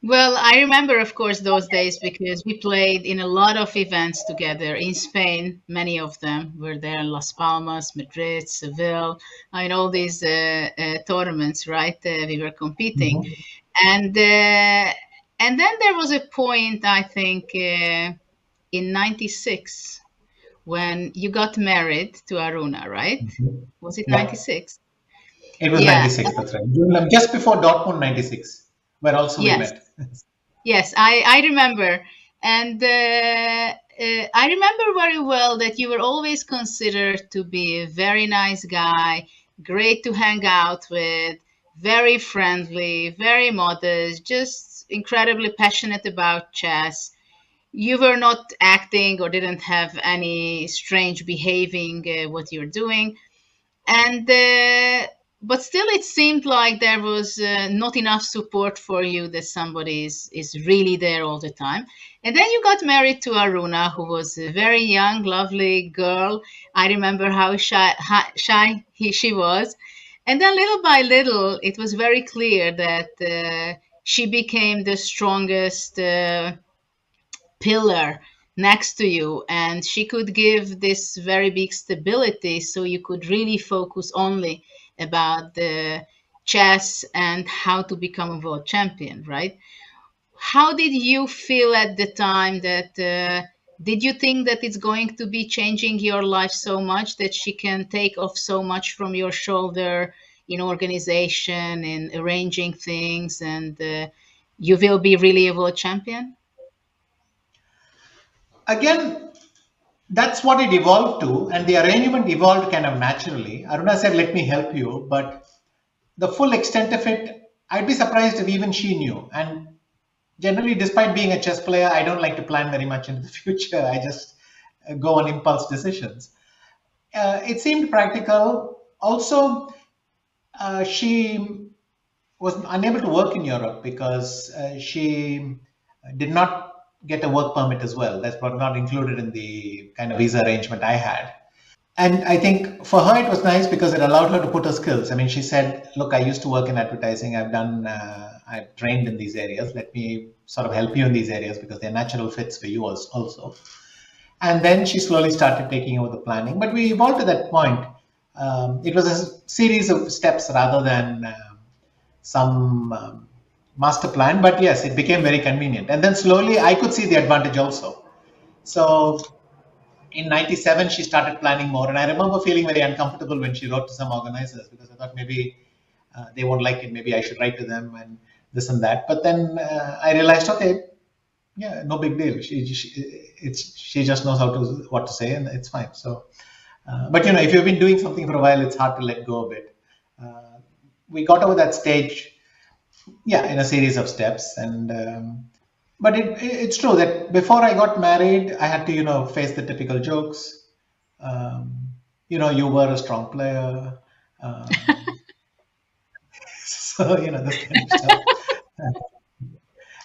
Well, I remember, of course, those days because we played in a lot of events together in Spain. Many of them were there in Las Palmas, Madrid, Seville. I mean, all these tournaments, right? We were competing, Mhm. and uh, and then there was a point, I think, in '96 when you got married to Aruna, right? Mhm. Was it Yeah, '96? it was Yeah. 96, that's right. Just before Dortmund 96, where also we Yes. met. Yes, I remember. And I remember very well that you were always considered to be a very nice guy, great to hang out with, very friendly, very modest, just incredibly passionate about chess. You were not acting or didn't have any strange behaving what you're doing, and but still it seemed like there was not enough support for you, that somebody is really there all the time. And then you got married to Aruna, who was a very young lovely girl. I remember how shy she was, and then little by little it was very clear that she became the strongest pillar next to you, and she could give this very big stability, so you could really focus only about the chess and how to become a world champion, right? How did you feel at the time that did you think that it's going to be changing your life so much that she can take off so much from your shoulder in organization, in arranging things, and you will be really a world champion? Again, that's what it evolved to, and the arrangement evolved kind of naturally. Aruna said, "Let me help you," but the full extent of it, I'd be surprised if even she knew. And generally, despite being a chess player, I don't like to plan very much into the future. I just go on impulse decisions. It seemed practical. Also, she was unable to work in Europe because she did not get a work permit as well. That's not included in the kind of visa arrangement I had. And I think for her it was nice because it allowed her to put her skills. I mean, she said, "Look, I used to work in advertising. I've trained in these areas. Let me sort of help you in these areas because they're natural fits for you also." And then she slowly started taking over the planning. But we evolved to that point. It was a series of steps rather than some master plan. But yes, it became very convenient. And then slowly I could see the advantage also. So in 97 she started planning more, and I remember feeling very uncomfortable when she wrote to some organizers because I thought maybe they won't like it, maybe I should write to them and this and that. But then I realized, okay, yeah, no big deal. She just knows how to what to say, and it's fine. So but if you've been doing something for a while, it's hard to let go of it. uh, we got over that stage, yeah, in a series of steps. And but it's true that before I got married, I had to face the typical jokes. um, you were a strong player. um, so this kind of stuff.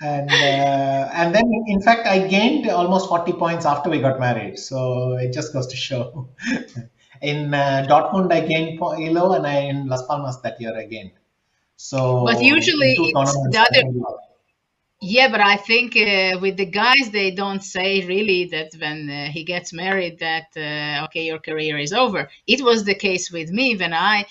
And then in fact I gained almost 40 points after we got married, so it just goes to show. In Dortmund I gained elo, and in Las Palmas that year I gained. But So in usually two it's the tournaments I other. gained a lot. Yeah, but I think with the guys, they don't say really that when he gets married that okay, your career is over. It was the case with me when I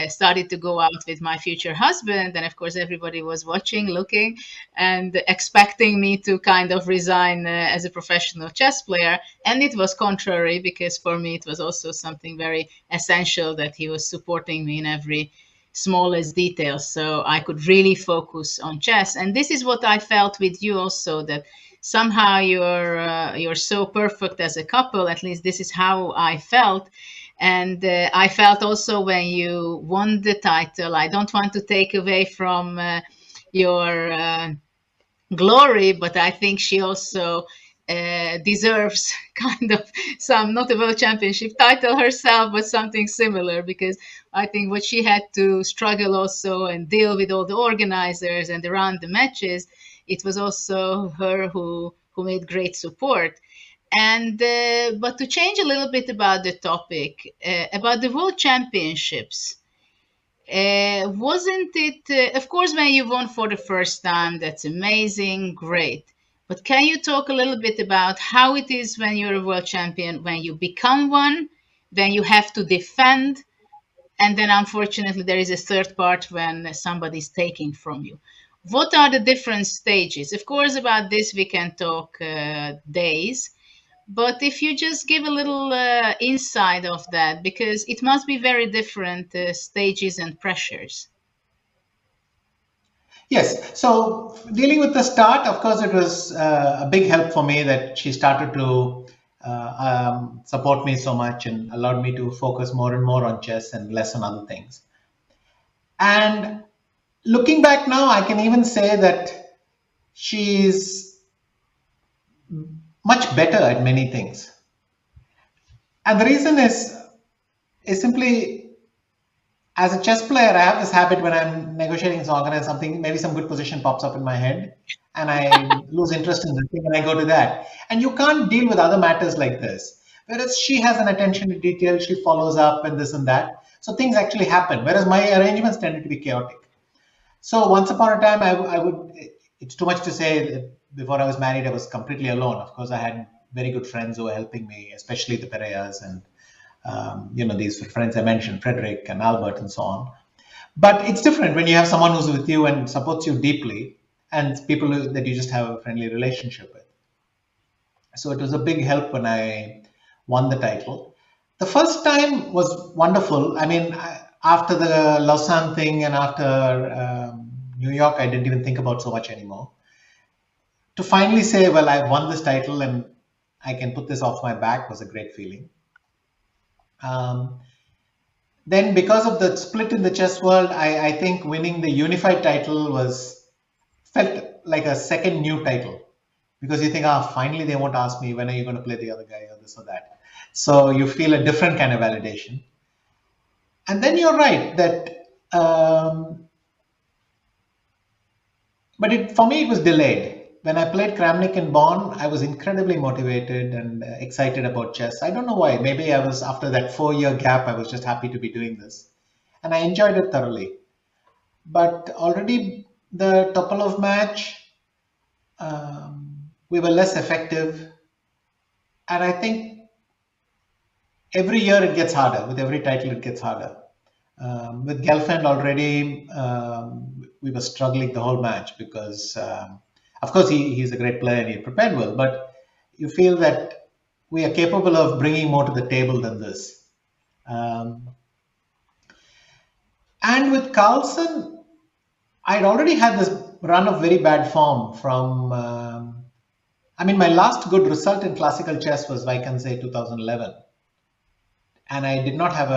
started to go out with my future husband, and of course everybody was watching, looking, and expecting me to kind of resign as a professional chess player. And it was contrary, because for me it was also something very essential that he was supporting me in every smallest details, so I could really focus on chess. And this is what I felt with you also, that somehow you're so perfect as a couple. At least this is how I felt. And I felt also when you won the title, I don't want to take away from your glory, but I think she also deserves kind of some, not a world championship title herself, but something similar, because I think what she had to struggle also and deal with all the organizers and around the matches, it was also her who made great support. And but to change a little bit about the topic, about the world championships, wasn't it, of course, when you won for the first time, that's amazing, great. But can you talk a little bit about how it is when you're a world champion, when you become one, then you have to defend, and then unfortunately there is a third part when somebody's taking from you. What are the different stages? Of course, about this we can talk days, but if you just give a little insight of that, because it must be very different stages and pressures. Yes. So dealing with the start, of course, it was a big help for me that she started to support me so much and allowed me to focus more and more on chess and less on other things. And looking back now, I can even say that she's much better at many things. And the reason is simply, as a chess player, I have this habit when I'm negotiating something, maybe some good position pops up in my head, and I lose interest in the thing and I go to that. And you can't deal with other matters like this. Whereas she has an attention to detail, she follows up and this and that. So things actually happen. Whereas my arrangements tended to be chaotic. So once upon a time, I would, it's too much to say that before I was married, I was completely alone. Of course, I had very good friends who were helping me, especially the Pereyas and these friends I mentioned, Frederick and Albert and so on. But it's different when you have someone who's with you and supports you deeply and people that you just have a friendly relationship with. So it was a big help when I won the title. The first time was wonderful. I mean, after the Lausanne thing and after New York, I didn't even think about so much anymore. To finally say, well, I've won this title and I can put this off my back was a great feeling. Then because of the split in the chess world, I think winning the unified title felt like a second new title, because you think, finally they won't ask me, when are you going to play the other guy or this or that. So you feel a different kind of validation. And then you're right that, but for me it was delayed. When I played Kramnik in Bonn, I was incredibly motivated and excited about chess. I don't know why. Maybe I was, after that 4-year gap, I was just happy to be doing this. And I enjoyed it thoroughly. But already the Topalov match, we were less effective. And I think every year it gets harder. With every title, it gets harder. With Gelfand already, we were struggling the whole match because... of course, he's a great player and he prepared well, but you feel that we are capable of bringing more to the table than this. And with Carlsen, I'd already had this run of very bad form from, my last good result in classical chess was Viswanathan 2011. And I did not have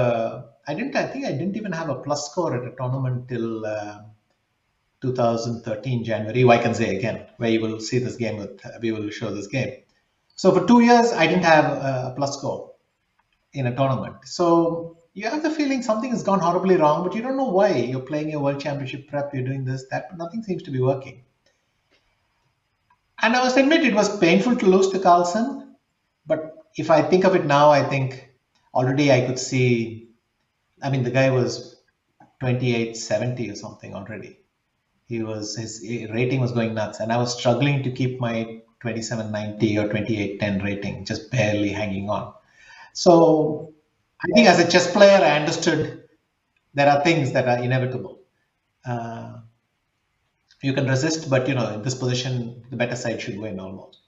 I think I didn't even have a plus score at a tournament till 2013 January, Viswanathan again, where you will see this game we will show this game. So for 2 years, I didn't have a plus score in a tournament. So you have the feeling something has gone horribly wrong, but you don't know why. You're playing your world championship prep, you're doing this, that, but nothing seems to be working. And I must admit, it was painful to lose to Carlsen. But if I think of it now, I think already I could see, the guy was 2870 or something already. His rating was going nuts, and I was struggling to keep my 2790 or 2810 rating, just barely hanging on. So I think as a chess player, I understood there are things that are inevitable. You can resist, but in this position, the better side should win almost.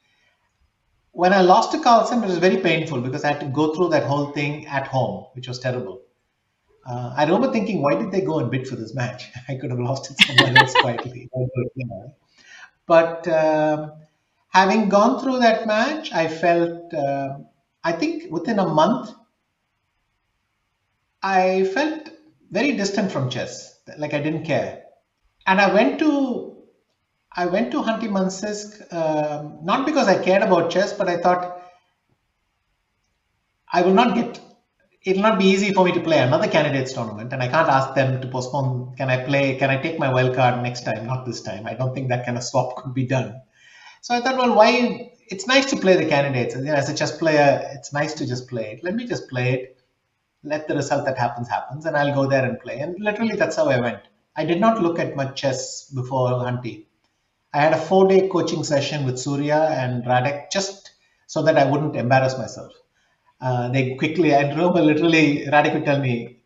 When I lost to Carlsen, it was very painful because I had to go through that whole thing at home, which was terrible. I remember thinking, why did they go and bid for this match? I could have lost it somewhere else quietly. But having gone through that match, I felt, I think within a month, I felt very distant from chess, like I didn't care. And I went to Hunty Mansisk, not because I cared about chess, but I thought it'll not be easy for me to play another candidates tournament, and I can't ask them to postpone. Can I take my wild card next time? Not this time. I don't think that kind of swap could be done. So I thought, well, why? It's nice to play the candidates. As a chess player, it's nice to just play it. Let me just play it. let the result that happens, and I'll go there and play. And literally, that's how I went. I did not look at much chess before Hunty. I had a 4-day coaching session with Surya and Radek just so that I wouldn't embarrass myself. They quickly, I remember literally, Radek would tell me,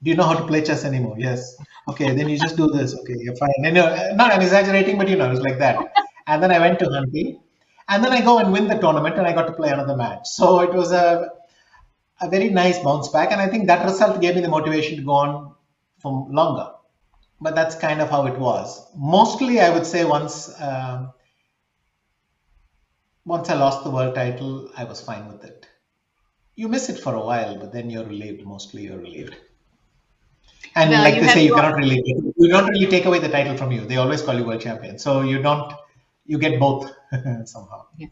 do you know how to play chess anymore? Yes. Okay, then you just do this. Okay, you're fine. And, not I'm exaggerating, but it was like that. And then I went to Hunty. And then I go and win the tournament and I got to play another match. So it was a very nice bounce back. And I think that result gave me the motivation to go on for longer. But that's kind of how it was. Mostly, I would say once I lost the world title, I was fine with it. You miss it for a while, but then you're relieved. Mostly you're relieved. And Well, like they say, you don't really take away the title from you. They always call you world champion. So you get both somehow. Yeah.